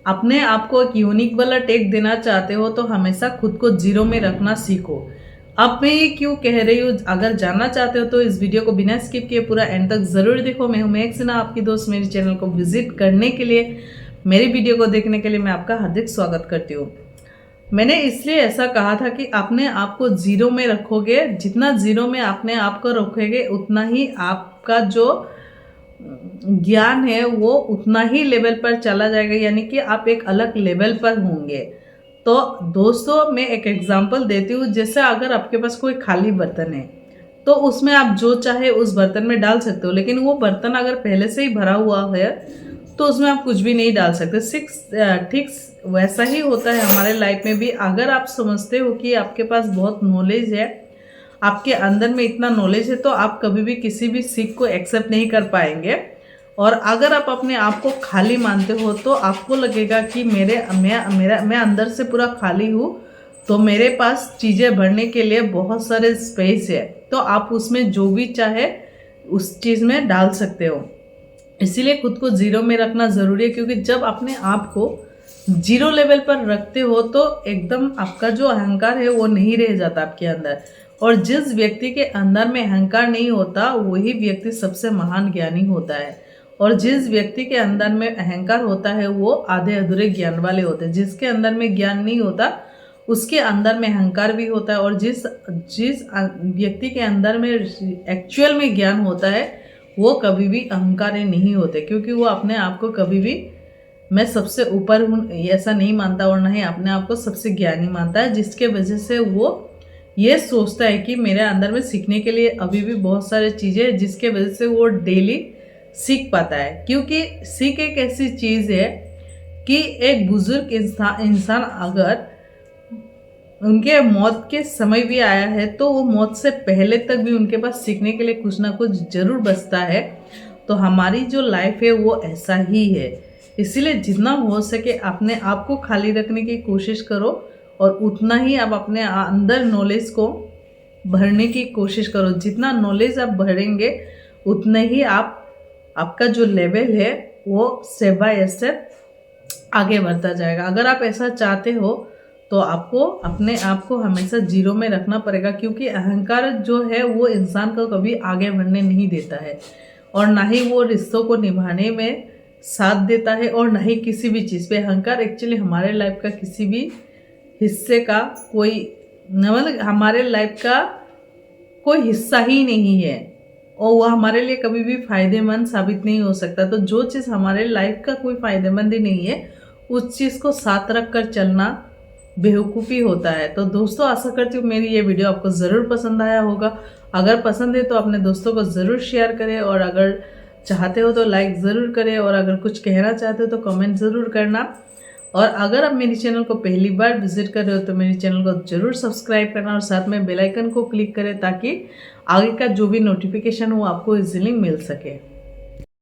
अपने आप को एक यूनिक वाला टेक देना चाहते हो तो हमेशा खुद को जीरो में रखना सीखो। अब मैं ये क्यों कह रही हूँ, अगर जानना चाहते हो तो इस वीडियो को बिना स्किप किए पूरा एंड तक जरूर देखो। मैं हूँ मेघ सिन्हा, आपकी दोस्त। मेरे चैनल को विजिट करने के लिए, मेरी वीडियो को देखने के लिए मैं आपका हार्दिक स्वागत करती हूँ। मैंने इसलिए ऐसा कहा था कि अपने आप को जीरो में रखोगे, जितना जीरो में अपने आप को रखोगे उतना ही आपका जो ज्ञान है वो उतना ही लेवल पर चला जाएगा, यानी कि आप एक अलग लेवल पर होंगे। तो दोस्तों मैं एक एग्जांपल देती हूँ। जैसे अगर आपके पास कोई खाली बर्तन है तो उसमें आप जो चाहे उस बर्तन में डाल सकते हो, लेकिन वो बर्तन अगर पहले से ही भरा हुआ है तो उसमें आप कुछ भी नहीं डाल सकते। ठीक वैसा ही होता है हमारे लाइफ में भी। अगर आप समझते हो कि आपके पास बहुत नॉलेज है, आपके अंदर में इतना नॉलेज है, तो आप कभी भी किसी भी सीख को एक्सेप्ट नहीं कर पाएंगे। और अगर आप अपने आप को खाली मानते हो तो आपको लगेगा कि मैं अंदर से पूरा खाली हूँ, तो मेरे पास चीज़ें भरने के लिए बहुत सारे स्पेस है, तो आप उसमें जो भी चाहे उस चीज़ में डाल सकते हो। इसीलिए खुद को जीरो में रखना ज़रूरी है, क्योंकि जब अपने आप को जीरो लेवल पर रखते हो तो एकदम आपका जो अहंकार है वो नहीं रह जाता आपके अंदर। और जिस व्यक्ति के अंदर में अहंकार नहीं होता वही व्यक्ति सबसे महान ज्ञानी होता है। और जिस व्यक्ति के अंदर में अहंकार होता है वो आधे अधूरे ज्ञान वाले होते हैं। जिसके अंदर में ज्ञान नहीं होता उसके अंदर में अहंकार भी होता है। और जिस जिस व्यक्ति के अंदर में एक्चुअल में ज्ञान होता है वो कभी भी अहंकारी नहीं होते, क्योंकि वो अपने आप को कभी भी मैं सबसे ऊपर हूँ ऐसा नहीं मानता, और ना ही अपने आप को सबसे ज्ञानी मानता है। जिसके वजह से वो ये सोचता है कि मेरे अंदर में सीखने के लिए अभी भी बहुत सारी चीज़ें हैं, जिसके वजह से वो डेली सीख पाता है। क्योंकि सीख एक ऐसी चीज़ है कि एक बुजुर्ग इंसान अगर उनके मौत के समय भी आया है तो वो मौत से पहले तक भी उनके पास सीखने के लिए कुछ ना कुछ जरूर बचता है। तो हमारी जो लाइफ है वो ऐसा ही है। इसीलिए जितना हो सके अपने आप को खाली रखने की कोशिश करो, और उतना ही आप अपने अंदर नॉलेज को भरने की कोशिश करो। जितना नॉलेज आप भरेंगे उतना ही आपका जो लेवल है वो स्टेप बाय स्टेप आगे बढ़ता जाएगा। अगर आप ऐसा चाहते हो तो आपको अपने आप को हमेशा जीरो में रखना पड़ेगा, क्योंकि अहंकार जो है वो इंसान को कभी आगे बढ़ने नहीं देता है, और ना ही वो रिश्तों को निभाने में साथ देता है, और ना ही किसी भी चीज़ पे। अहंकार एक्चुअली हमारे लाइफ का किसी भी हिस्से का कोई मतलब हमारे लाइफ का कोई हिस्सा ही नहीं है, और वह हमारे लिए कभी भी फायदेमंद साबित नहीं हो सकता। तो जो चीज़ हमारे लाइफ का कोई फायदेमंद ही नहीं है उस चीज़ को साथ रख कर चलना बेवकूफ़ी होता है। तो दोस्तों आशा करती हूँ मेरी ये वीडियो आपको ज़रूर पसंद आया होगा। अगर पसंद है तो अपने दोस्तों को ज़रूर शेयर करें, और अगर चाहते हो तो लाइक ज़रूर करें, और अगर कुछ कहना चाहते हो तो कमेंट ज़रूर करना। और अगर आप मेरी चैनल को पहली बार विजिट कर रहे हो तो मेरी चैनल को ज़रूर सब्सक्राइब करना, और साथ में बेल आइकन को क्लिक करें ताकि आगे का जो भी नोटिफिकेशन हो आपको इजीली मिल सके।